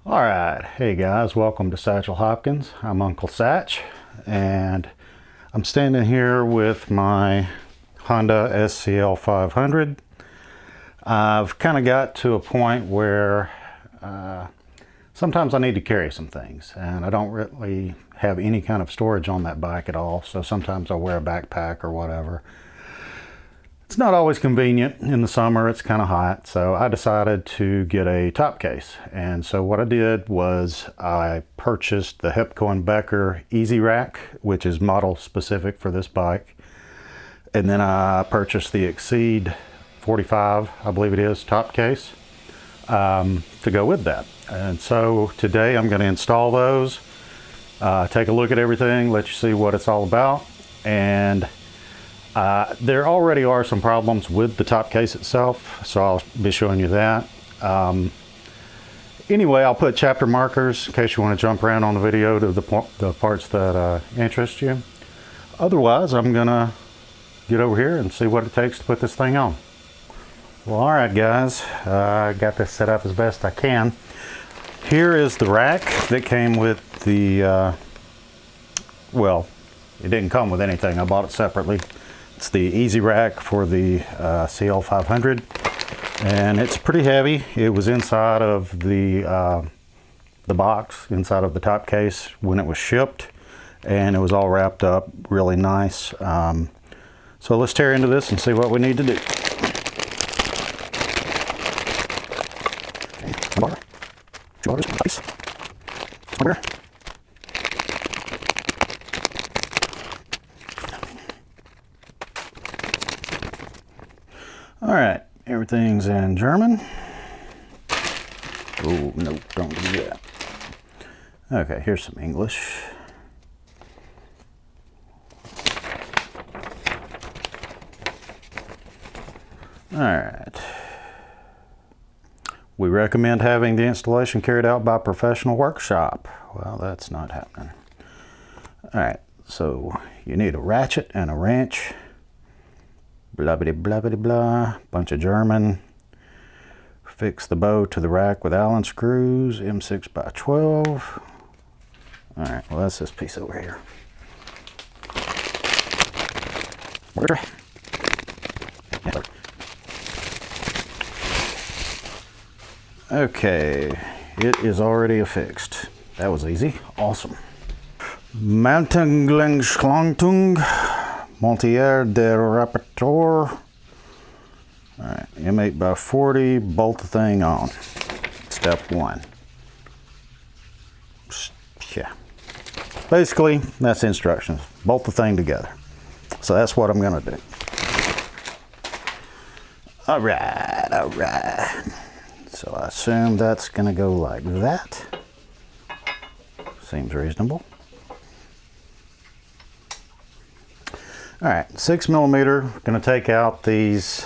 All right, hey guys, welcome to Satchel Hopkins. I'm Uncle Satch, and I'm standing here with my Honda SCL500. I've kind of got to a point where sometimes I need to carry some things, and I don't really have any kind of storage on that bike at all, so sometimes I'll wear a backpack or whatever. It's not always convenient. In the summer it's kind of hot, so I decided to get a top case. And so what I did was I purchased the Hepco Becker Easyrack, which is model specific for this bike. And then I purchased the Xceed 45, I believe it is, top case to go with that. And so today I'm going to install those, take a look at everything, let you see what it's all about. And there already are some problems with the top case itself, so I'll be showing you that. Anyway, I'll put chapter markers in case you want to jump around on the video to the parts that interest you. Otherwise, I'm gonna get over here and see what it takes to put this thing on. Well, all right guys, I got this set up as best I can. Here is the rack that came with the, well, it didn't come with anything, I bought it separately. It's the Easyrack for the SCL500, and it's pretty heavy. It was inside of the box, inside of the top case when it was shipped, and it was all wrapped up really nice. So let's tear into this and see what we need to do. All right, everything's in German. Oh, no, don't do that. Okay, here's some English. All right. We recommend having the installation carried out by a professional workshop. Well, that's not happening. All right, so you need a ratchet and a wrench. Blah, blah, blah, blah, blah. Bunch of German. Fix the bow to the rack with Allen screws, M6 by 12. All right, well, that's this piece over here. Okay, it is already affixed. That was easy. Awesome. Mountenglengschlangtung. Montier de Rapporteur. Alright, M8 by 40, bolt the thing on. Step one. Yeah. Basically, that's the instructions. Bolt the thing together. So that's what I'm gonna do. Alright, alright. So I assume that's gonna go like that. Seems reasonable. All right, 6mm, gonna take out these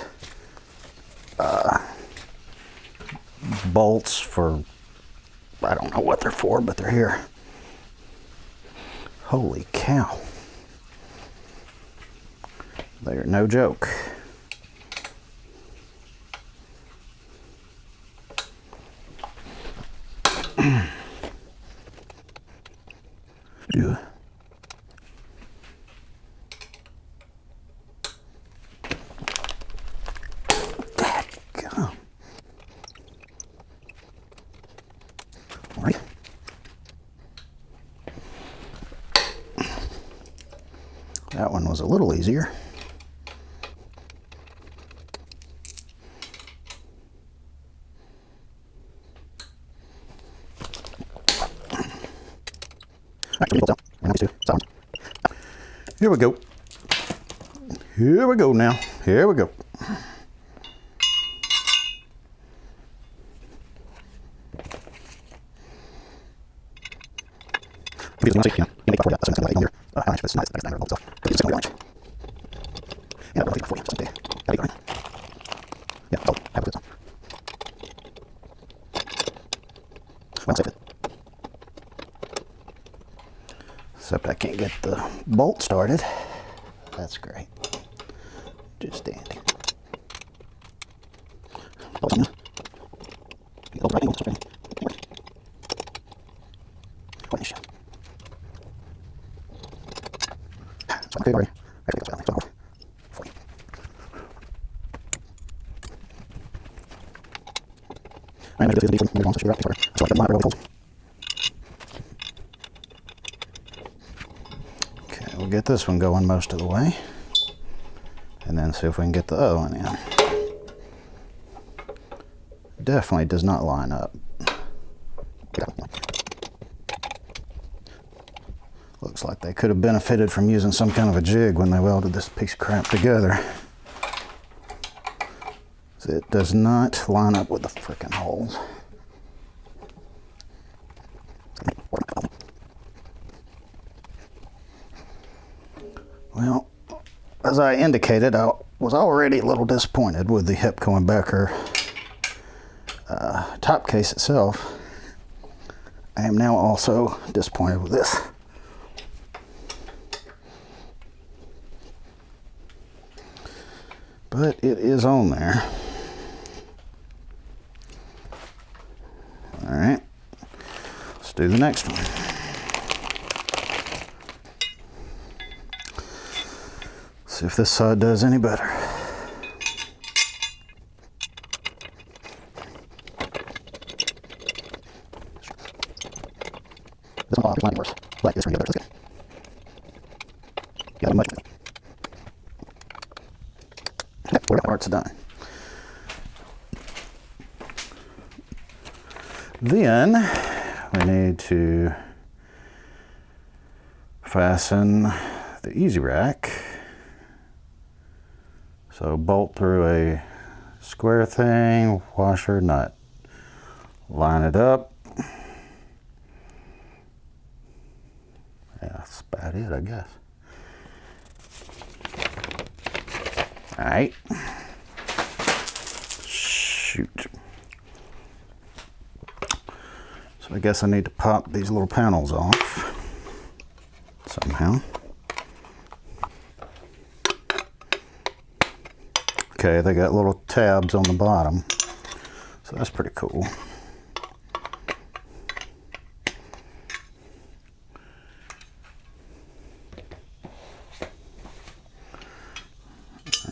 bolts for, I don't know what they're for, but they're here. Holy cow. They're no joke. Yeah. That one was a little easier. Here we go. Here we go now. Here we go. Except I can't get the bolt started. That's great. Just dandy. Okay, we'll get this one going most of the way, and then see if we can get the other one in. Definitely does not line up. Looks like they could have benefited from using some kind of a jig when they welded this piece of crap together. It does not line up with the frickin' holes. Well, as I indicated, I was already a little disappointed with the Hepco Becker top case itself. I am now also disappointed with this. But it is on there. All right, let's do the next one. See if this side does any better. This one will be worse. Like this one, the other. Okay. Got much. Okay, that part's done. Then we need to fasten the Easyrack. So bolt through a square thing, washer, nut. Line it up. Yeah, that's about it, I guess. All right. Shoot. So I guess I need to pop these little panels off somehow. Okay, they got little tabs on the bottom, so that's pretty cool.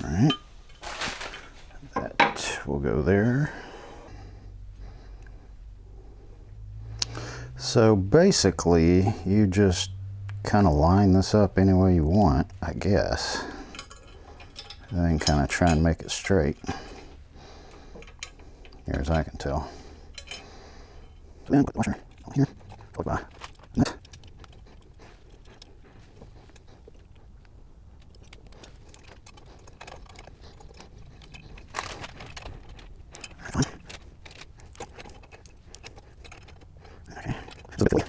All right, that will go there. So basically, you just kind of line this up any way you want, I guess. And then kind of try and make it straight. Here as I can tell. So then put the washer on here, followed by nut. Fine. Okay, so bit.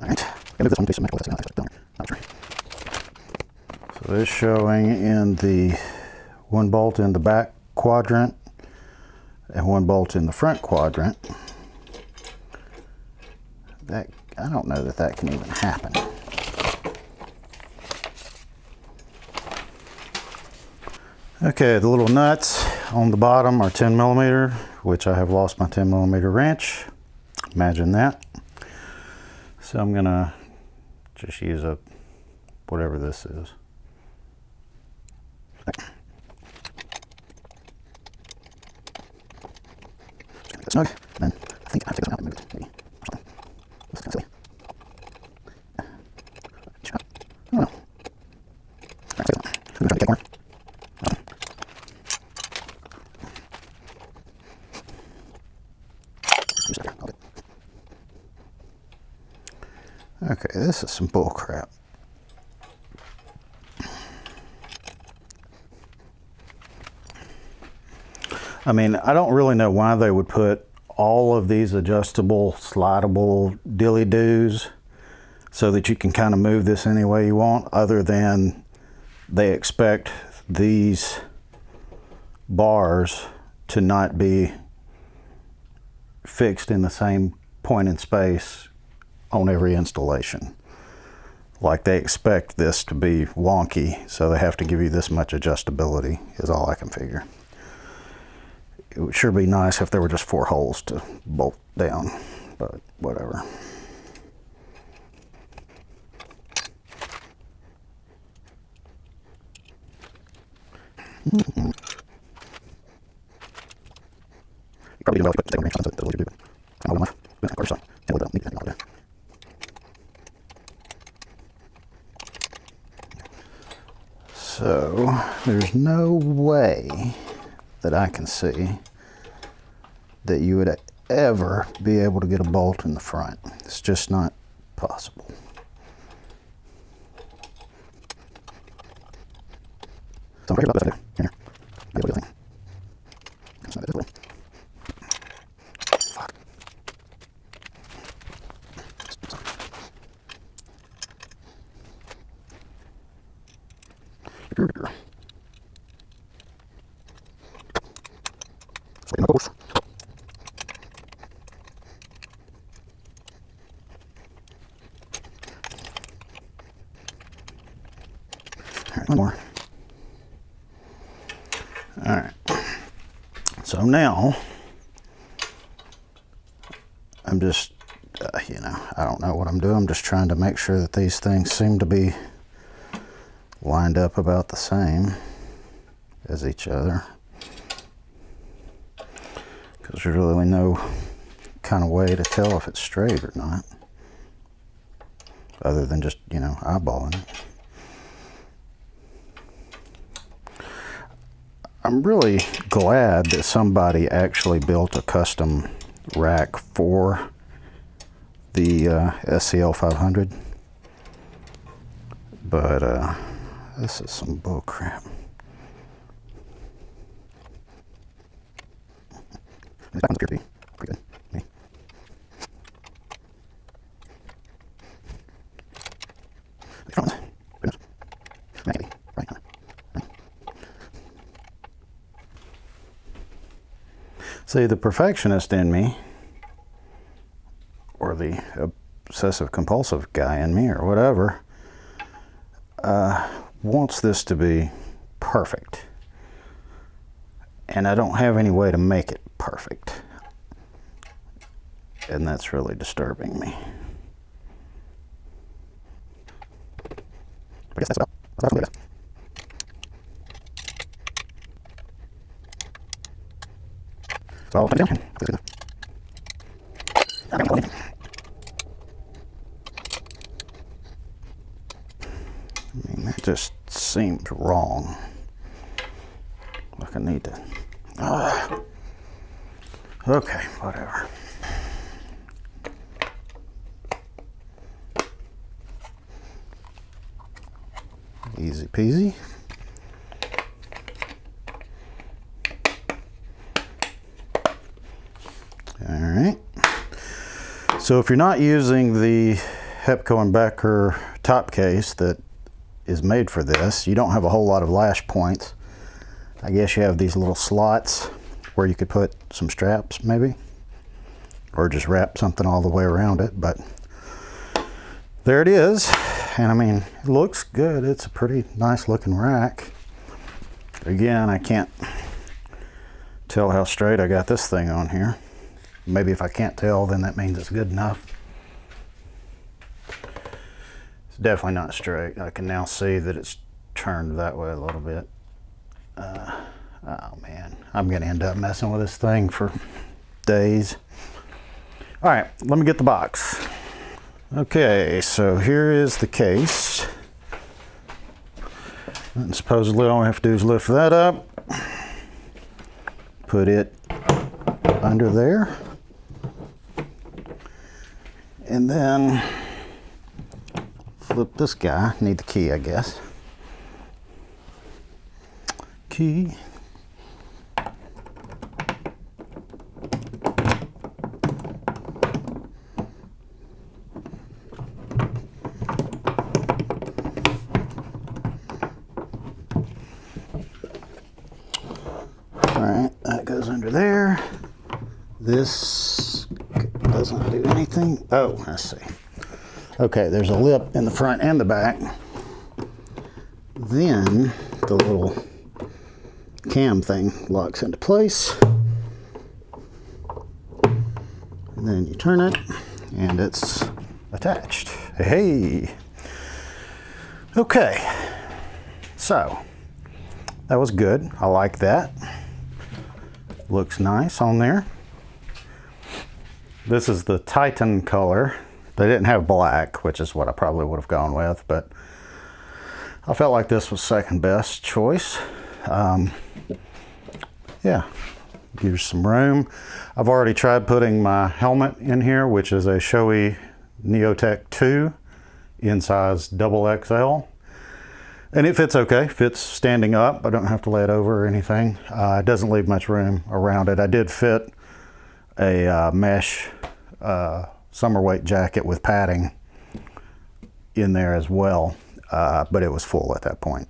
Alright, move this one to some metal. So it's showing in the one bolt in the back quadrant and one bolt in the front quadrant. That, I don't know that that can even happen. Okay, the little nuts on the bottom are 10 millimeter, which I have lost my 10 millimeter wrench. Imagine that. So I'm gonna just use a, whatever this is. Snug, and then I think I have to take this out and move it, maybe, or something. That's kind of silly. I don't know. Alright, take it out. I'm gonna try to get more. Okay, this is some bull crap. I mean, I don't really know why they would put all of these adjustable, slidable dilly-doos so that you can kind of move this any way you want, other than they expect these bars to not be fixed in the same point in space on every installation. Like they expect this to be wonky, so they have to give you this much adjustability, is all I can figure. It would sure be nice if there were just 4 holes to bolt down, but whatever. Probably didn't put the something that do. I don't know much. Of course, I don't need that all day. So there's no way that I can see that you would ever be able to get a bolt in the front. It's just not possible. So I'm afraid about this. Here. Maybe a little thing. That's not visible. Fuck. Slay my both. Alright, one more. Alright. So now, I'm just, you know, I don't know what I'm doing. I'm just trying to make sure that these things seem to be lined up about the same as each other, because there's really no kind of way to tell if it's straight or not, other than just, you know, eyeballing it. I'm really glad that somebody actually built a custom rack for the SCL500, but this is some bull crap. This back one's pretty good. Me. These front ones, goodness. Maybe, right. See, the perfectionist in me, or the obsessive compulsive guy in me, or whatever, wants this to be perfect. And I don't have any way to make it perfect. And that's really disturbing me. I guess that's about it. So I'll put it down. I mean, that just seems wrong. Like I need to. Okay, whatever. Easy peasy. All right. So if you're not using the Hepco Becker top case that is made for this, you don't have a whole lot of lash points. I guess you have these little slots where you could put some straps maybe, or just wrap something all the way around it, but there it is. And I mean, it looks good. It's a pretty nice looking rack. Again, I can't tell how straight I got this thing on here. Maybe if I can't tell, then that means it's good enough. It's definitely not straight. I can now see that it's turned that way a little bit. Oh man, I'm gonna end up messing with this thing for days. All right, let me get the box. Okay, so here is the case. And supposedly all I have to do is lift that up, put it under there, and then flip this guy. Need the key, I guess. Key. Alright, that goes under there. This doesn't do anything. Oh, I see. Okay, there's a lip in the front and the back. Then the little cam thing locks into place. And then you turn it and it's attached. Hey! Okay, so that was good. I like that. Looks nice on there. This is the Titan color. They didn't have black, which is what I probably would have gone with, but I felt like this was second best choice. Yeah, gives some room. I've already tried putting my helmet in here, which is a Shoei Neotech 2 in size XXL. And it fits okay, fits standing up. I don't have to lay it over or anything. It doesn't leave much room around it. I did fit a mesh summer weight jacket with padding in there as well, but it was full at that point.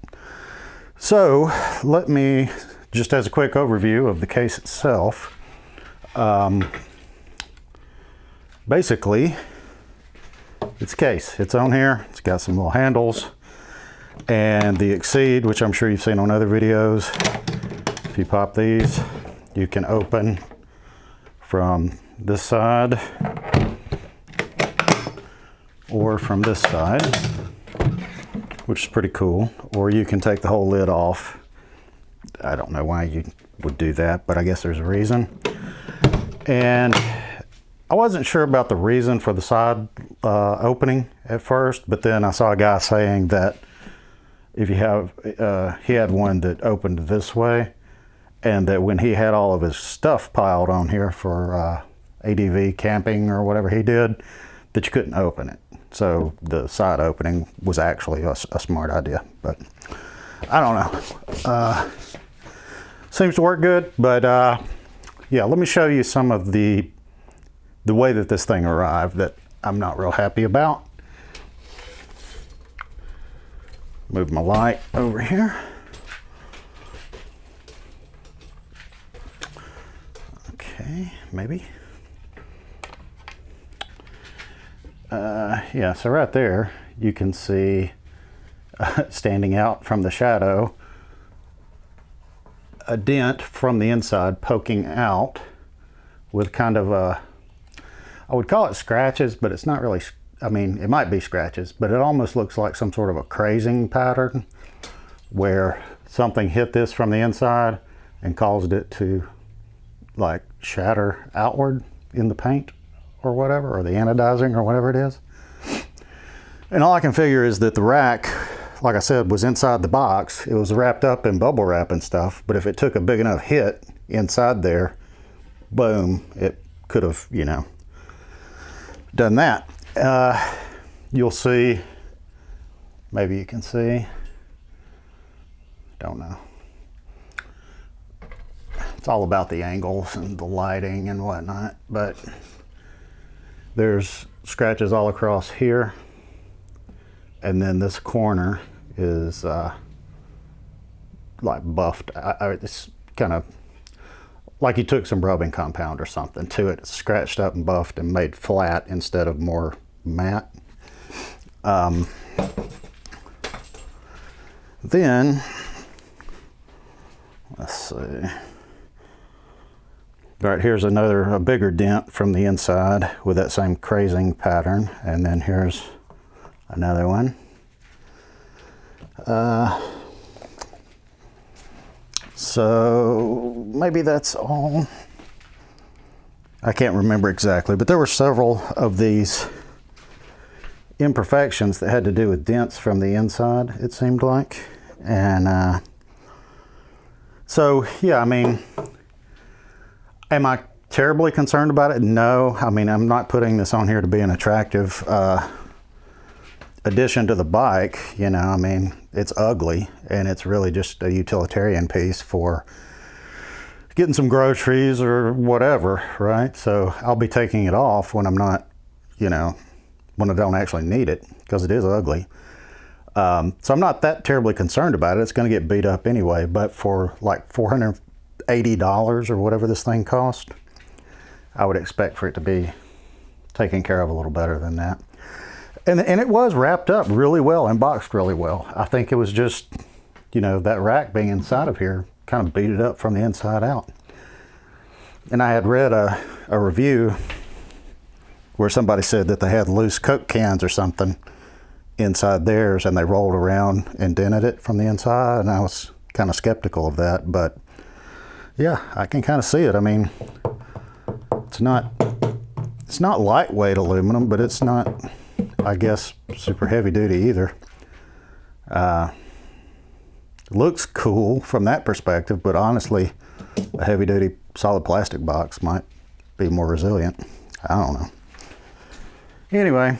So let me, just as a quick overview of the case itself, basically it's a case. It's on here, it's got some little handles, and the Xceed, which I'm sure you've seen on other videos. If you pop these, you can open from this side or from this side, which is pretty cool. Or you can take the whole lid off. I don't know why you would do that, but I guess there's a reason. And I wasn't sure about the reason for the side opening at first, but then I saw a guy saying that if you have, he had one that opened this way, and that when he had all of his stuff piled on here for ADV camping or whatever he did, that you couldn't open it. So the side opening was actually a smart idea, but I don't know. Seems to work good, but yeah, let me show you some of the way that this thing arrived that I'm not real happy about. Move my light over here. Okay, maybe. Yeah, so right there you can see standing out from the shadow a dent from the inside poking out with kind of a, I would call it scratches, but it's not really, I mean, it might be scratches, but it almost looks like some sort of a crazing pattern where something hit this from the inside and caused it to like shatter outward in the paint or whatever, or the anodizing or whatever it is. And all I can figure is that the rack, like I said, was inside the box. It was wrapped up in bubble wrap and stuff, but if it took a big enough hit inside there, boom, it could have, you know, done that. You'll see, maybe you can see, don't know. It's all about the angles and the lighting and whatnot, but there's scratches all across here, and then this corner is like buffed. It's kind of like you took some rubbing compound or something to it. It's scratched up and buffed and made flat instead of more matte. Then, let's see. Right, here's a bigger dent from the inside with that same crazing pattern. And then here's another one. So maybe that's all. I can't remember exactly, but there were several of these imperfections that had to do with dents from the inside, it seemed like. And so, yeah, I mean, am I terribly concerned about it? No. I mean, I'm not putting this on here to be an attractive addition to the bike. You know, I mean, it's ugly, and it's really just a utilitarian piece for getting some groceries or whatever, right? So I'll be taking it off when I'm not, you know, when I don't actually need it, because it is ugly. So I'm not that terribly concerned about it. It's going to get beat up anyway, but for like $480 or whatever this thing cost, I would expect for it to be taken care of a little better than that. And it was wrapped up really well and boxed really well. I think it was just, you know, that rack being inside of here kind of beat it up from the inside out. And I had read a review where somebody said that they had loose Coke cans or something inside theirs, and they rolled around and dented it from the inside, and I was kind of skeptical of that, but yeah, I can kind of see it. I mean, it's not lightweight aluminum, but it's not, I guess, super heavy duty either. It looks cool from that perspective, but honestly, a heavy duty solid plastic box might be more resilient. I don't know. Anyway,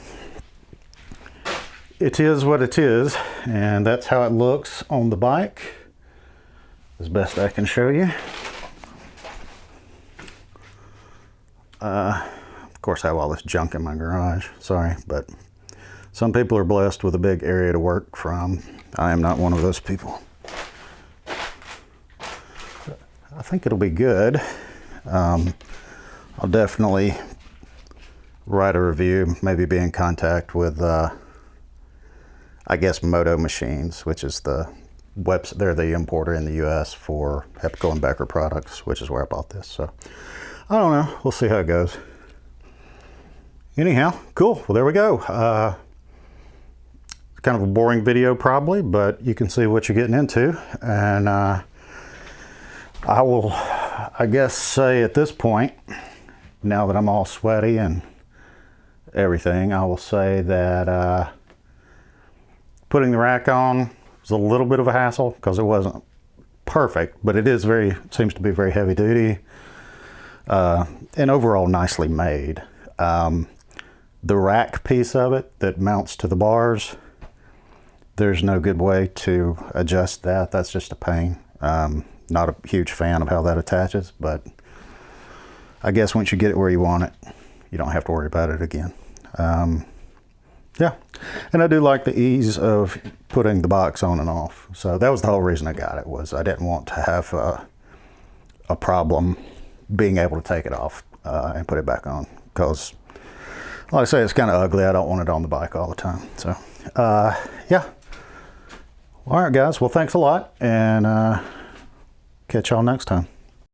it is what it is, and that's how it looks on the bike, as best I can show you. Of course, I have all this junk in my garage, sorry, but some people are blessed with a big area to work from. I am not one of those people. I think it'll be good. I'll definitely write a review, maybe be in contact with, I guess, Moto Machines, which is the website. They're the importer in the US for Hepco Becker products, which is where I bought this. So I don't know. We'll see how it goes. Anyhow, cool. Well, there we go. It's kind of a boring video probably, but you can see what you're getting into. And I will, I guess, say at this point, now that I'm all sweaty and everything, I will say that putting the rack on was a little bit of a hassle because it wasn't perfect, but it is seems to be very heavy duty and overall nicely made. The rack piece of it that mounts to the bars, there's no good way to adjust that. That's just a pain. Not a huge fan of how that attaches, but I guess once you get it where you want it, you don't have to worry about it again. Yeah, and I do like the ease of putting the box on and off. So that was the whole reason I got it, was I didn't want to have a problem being able to take it off and put it back on, because like I say, it's kind of ugly. I don't want it on the bike all the time. So yeah. All right, guys. Well, thanks a lot, and catch y'all next time.